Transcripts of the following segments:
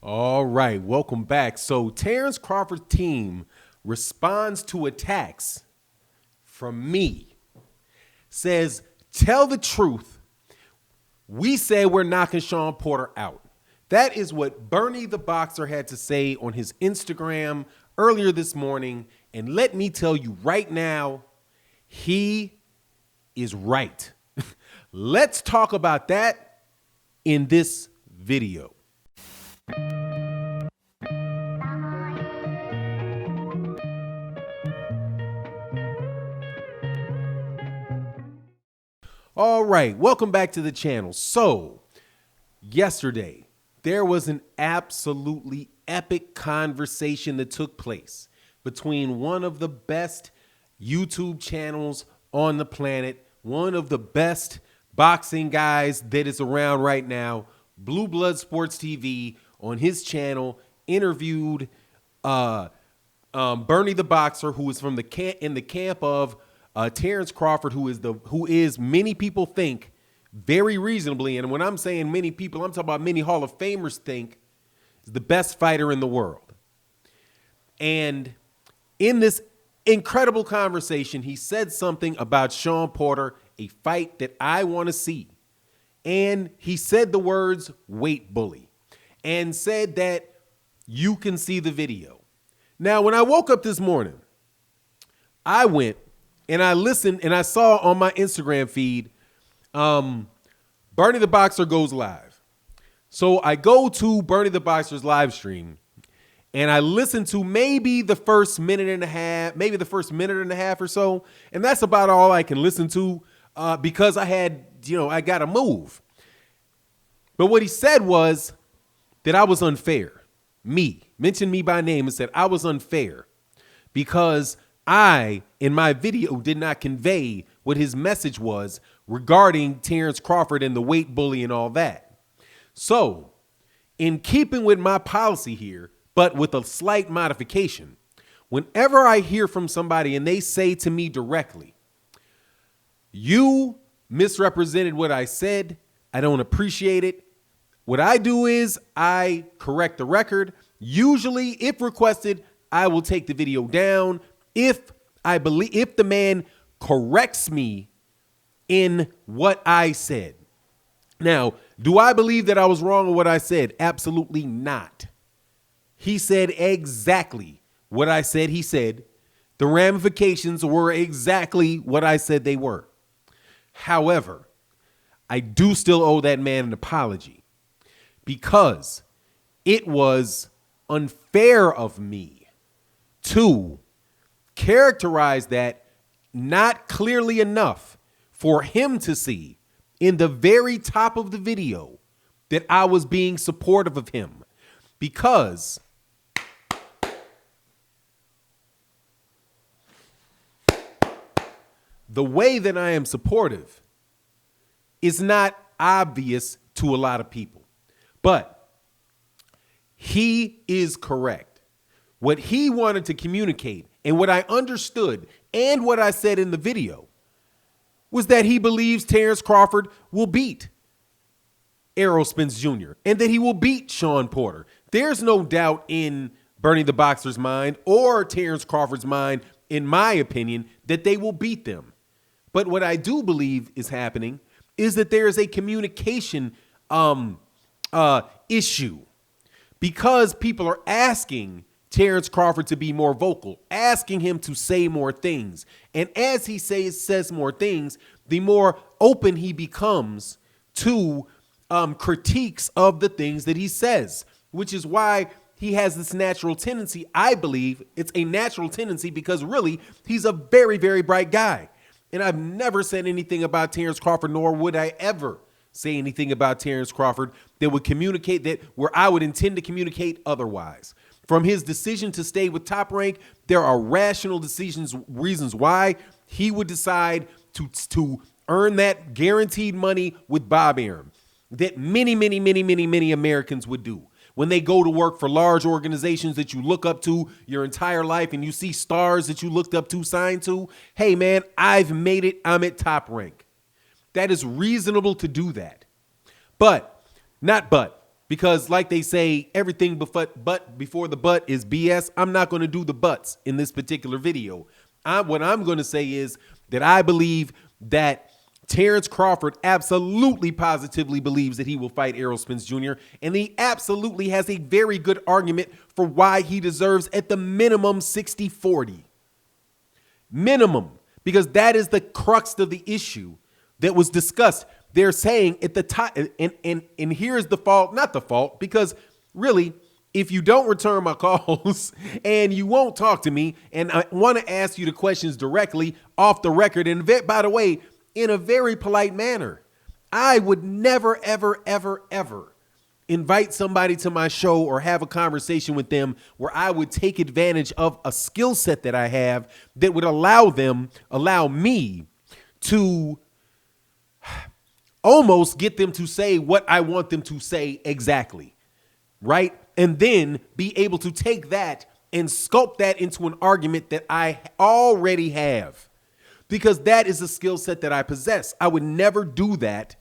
All right, welcome back. So Terence Crawford's team responds to attacks from me. Says, tell the truth. We say we're knocking Shawn Porter out. That is what Bernie the Boxer had to say on his Instagram earlier this morning. And let me tell you right now, he is right. Let's talk about that in this video. All right, welcome back to the channel. So, yesterday, there was an absolutely epic conversation that took place between one of the best YouTube channels on the planet, one of the best boxing guys that is around right now, Blue Blood Sports TV, on his channel, interviewed Bernie the Boxer, who is from in the camp of Terence Crawford, who is many people think very reasonably, and when I'm saying many people, I'm talking about many Hall of Famers think is the best fighter in the world. And in this incredible conversation, he said something about Shawn Porter, a fight that I want to see. And he said the words "weight bully" and said that you can see the video. Now, when I woke up this morning, I went and I listened and I saw on my Instagram feed, Bernie the Boxer goes live. So I go to Bernie the Boxer's live stream and I listen to maybe the first minute and a half or so. And that's about all I can listen to because I got to move. But what he said was that I was unfair. Mentioned me by name and said I was unfair because I, in my video, did not convey what his message was regarding Terence Crawford and the weight bully and all that. So, in keeping with my policy here, but with a slight modification, whenever I hear from somebody and they say to me directly, you misrepresented what I said, I don't appreciate it, what I do is I correct the record. Usually, if requested, I will take the video down if the man corrects me in what I said. Now, do I believe that I was wrong in what I said? Absolutely not. He said exactly what I said he said. The ramifications were exactly what I said they were. However, I do still owe that man an apology because it was unfair of me to characterize that not clearly enough for him to see in the very top of the video that I was being supportive of him, because the way that I am supportive is not obvious to a lot of people. But he is correct. What he wanted to communicate and what I understood and what I said in the video was that he believes Terence Crawford will beat Errol Spence Jr. and that he will beat Shawn Porter. There's no doubt in Bernie the Boxer's mind or Terence Crawford's mind, in my opinion, that they will beat them. But what I do believe is happening is that there is a communication issue, because people are asking Terence Crawford to be more vocal, asking him to say more things. And as he says more things, the more open he becomes to critiques of the things that he says, which is why he has this natural tendency. I believe it's a natural tendency because really he's a very, very bright guy. And I've never said anything about Terence Crawford, nor would I ever say anything about Terence Crawford that would communicate that where I would intend to communicate otherwise. From his decision to stay with Top Rank, there are rational reasons why he would decide to earn that guaranteed money with Bob Arum that many Americans would do. When they go to work for large organizations that you look up to your entire life and you see stars that you looked up to signed to, hey man, I've made it, I'm at Top Rank. That is reasonable to do that. But Because like they say, everything but before the but is BS. I'm not going to do the buts in this particular video. What I'm going to say is that I believe that Terence Crawford absolutely positively believes that he will fight Errol Spence Jr. And he absolutely has a very good argument for why he deserves at the minimum 60-40. Minimum. Because that is the crux of the issue that was discussed. They're saying at the time, and here's the fault, not the fault, because really, if you don't return my calls and you won't talk to me, and I want to ask you the questions directly off the record, and by the way, in a very polite manner, I would never, ever, ever, ever invite somebody to my show or have a conversation with them where I would take advantage of a skill set that I have that would allow me to almost get them to say what I want them to say exactly, right? And then be able to take that and sculpt that into an argument that I already have, because that is a skill set that I possess. I would never do that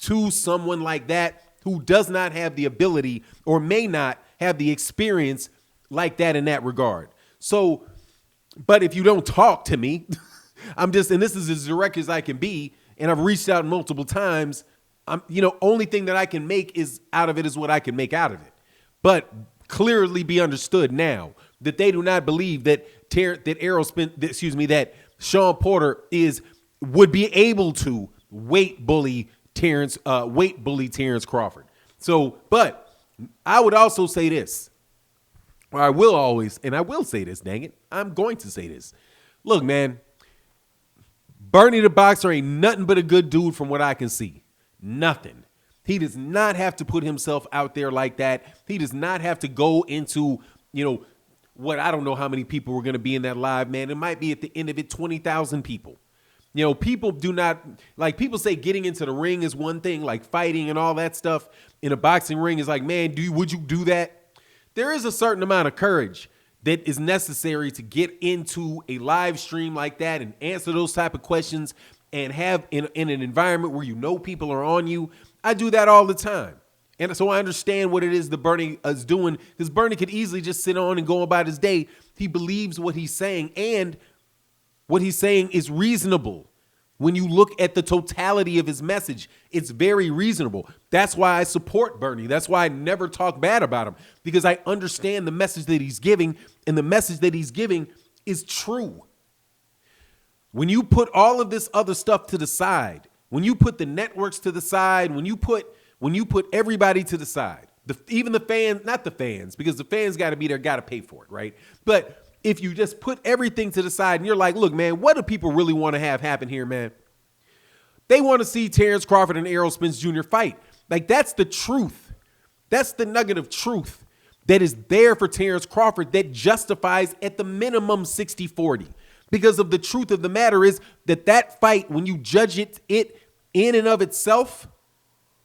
to someone like that who does not have the ability or may not have the experience like that in that regard. So, but if you don't talk to me, and this is as direct as I can be, and I've reached out multiple times, only thing that I can make out of it is what I can make out of it. But clearly be understood now that they do not believe that that Shawn Porter would be able to weight bully Terence Crawford. So, but I would also say this, or I will say this, dang it. I'm going to say this. Look, man, Bernie the Boxer ain't nothing but a good dude from what I can see. Nothing. He does not have to put himself out there like that. He does not have to go into, what, I don't know how many people were going to be in that live, man. It might be at the end of it, 20,000 people. People do not, like, people say getting into the ring is one thing, like fighting and all that stuff in a boxing ring is like, man, would you do that? There is a certain amount of courage that is necessary to get into a live stream like that and answer those type of questions and have in an environment where people are on you. I do that all the time. And so I understand what it is that Bernie is doing, because Bernie could easily just sit on and go about his day. He believes what he's saying, and what he's saying is reasonable. When you look at the totality of his message, it's very reasonable. That's why I support Bernie. That's why I never talk bad about him, because I understand the message that he's giving, and the message that he's giving is true. When you put all of this other stuff to the side, when you put the networks to the side, when you put everybody to the side, even the fans, not the fans, because the fans got to be there, got to pay for it, right? But if you just put everything to the side and you're like, look, man, what do people really want to have happen here, man? They want to see Terence Crawford and Errol Spence Jr. fight. Like, that's the truth. That's the nugget of truth that is there for Terence Crawford that justifies at the minimum 60-40. Because of the truth of the matter is that fight, when you judge it in and of itself,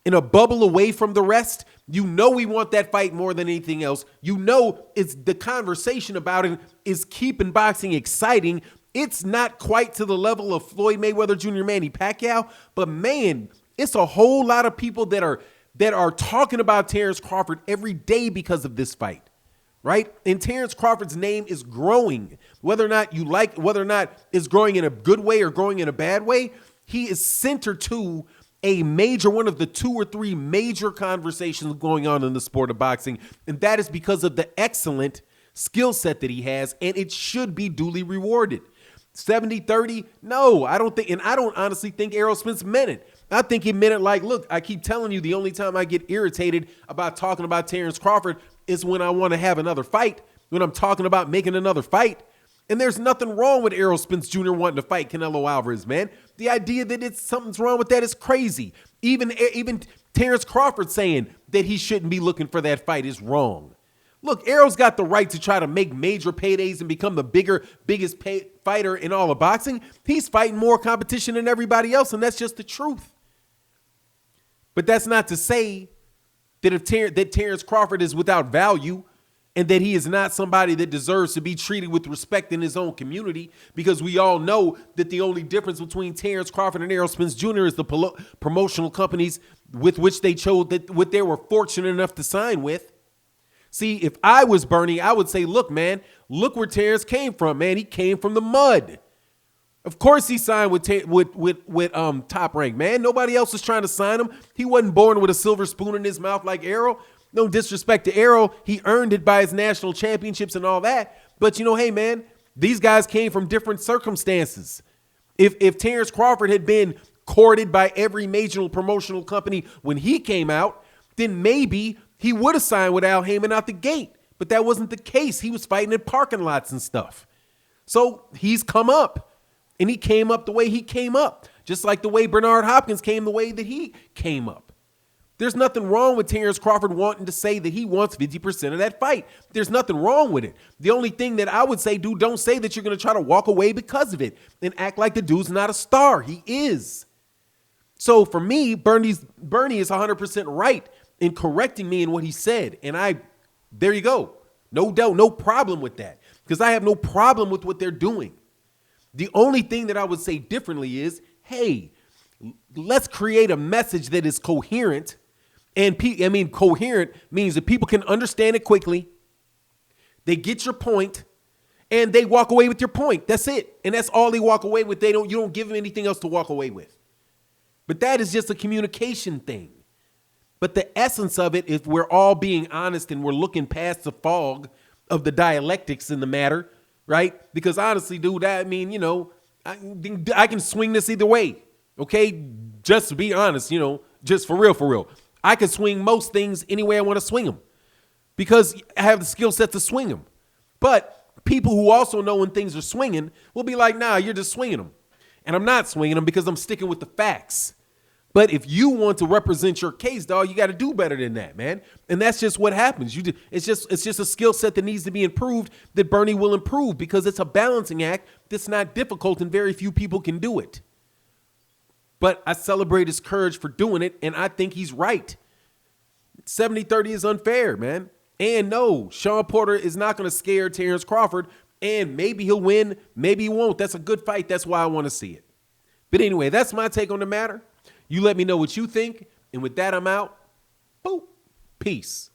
in a bubble away from the rest, we want that fight more than anything else. It's the conversation about it is keeping boxing exciting. It's not quite to the level of Floyd Mayweather Jr., Manny Pacquiao, but man, it's a whole lot of people that are talking about Terence Crawford every day because of this fight, right? And Terence Crawford's name is growing, whether or not it's growing in a good way or growing in a bad way. He is center to one of the 2 or 3 major conversations going on in the sport of boxing. And that is because of the excellent skill set that he has, and it should be duly rewarded. 70-30? No, I don't think, and I don't honestly think Errol Spence meant it. I think he meant it like, look, I keep telling you, the only time I get irritated about talking about Terence Crawford is when I want to have another fight, when I'm talking about making another fight. And there's nothing wrong with Errol Spence Jr. wanting to fight Canelo Alvarez, man. The idea that something's wrong with that is crazy. Even Terence Crawford saying that he shouldn't be looking for that fight is wrong. Look, Errol's got the right to try to make major paydays and become the biggest fighter in all of boxing. He's fighting more competition than everybody else, and that's just the truth. But that's not to say that Terence Crawford is without value, and that he is not somebody that deserves to be treated with respect in his own community, because we all know that the only difference between Terence Crawford and Errol Spence Jr. is the promotional companies with which they chose that what they were fortunate enough to sign with. See, if I was Bernie, I would say, look, man, look where Terence came from, man. He came from the mud. Of course he signed with Top Rank, man. Nobody else was trying to sign him. He wasn't born with a silver spoon in his mouth like Errol. No disrespect to Errol. He earned it by his national championships and all that. But, hey, man, these guys came from different circumstances. If Terence Crawford had been courted by every major promotional company when he came out, then maybe he would have signed with Al Heyman out the gate. But that wasn't the case. He was fighting in parking lots and stuff. So he's come up. And he came up the way he came up, just like the way Bernard Hopkins came the way that he came up. There's nothing wrong with Terence Crawford wanting to say that he wants 50% of that fight. There's nothing wrong with it. The only thing that I would say, dude, don't say that you're going to try to walk away because of it and act like the dude's not a star. He is. So for me, Bernie is 100% right in correcting me in what he said. And there you go. No doubt, no problem with that, because I have no problem with what they're doing. The only thing that I would say differently is, hey, let's create a message that is coherent. And coherent means that people can understand it quickly. They get your point and they walk away with your point. That's it. And that's all they walk away with. You don't give them anything else to walk away with. But that is just a communication thing. But the essence of it, if we're all being honest and we're looking past the fog of the dialectics in the matter, right? Because honestly, dude, I can swing this either way. Okay? Just to be honest, just for real. I can swing most things any way I want to swing them because I have the skill set to swing them. But people who also know when things are swinging will be like, nah, you're just swinging them. And I'm not swinging them because I'm sticking with the facts. But if you want to represent your case, dog, you got to do better than that, man. And that's just what happens. It's just a skill set that needs to be improved that Bernie will improve because it's a balancing act that's not difficult and very few people can do it. But I celebrate his courage for doing it, and I think he's right. 70-30 is unfair, man. And no, Shawn Porter is not going to scare Terence Crawford, and maybe he'll win, maybe he won't. That's a good fight. That's why I want to see it. But anyway, that's my take on the matter. You let me know what you think. And with that, I'm out. Boop. Peace.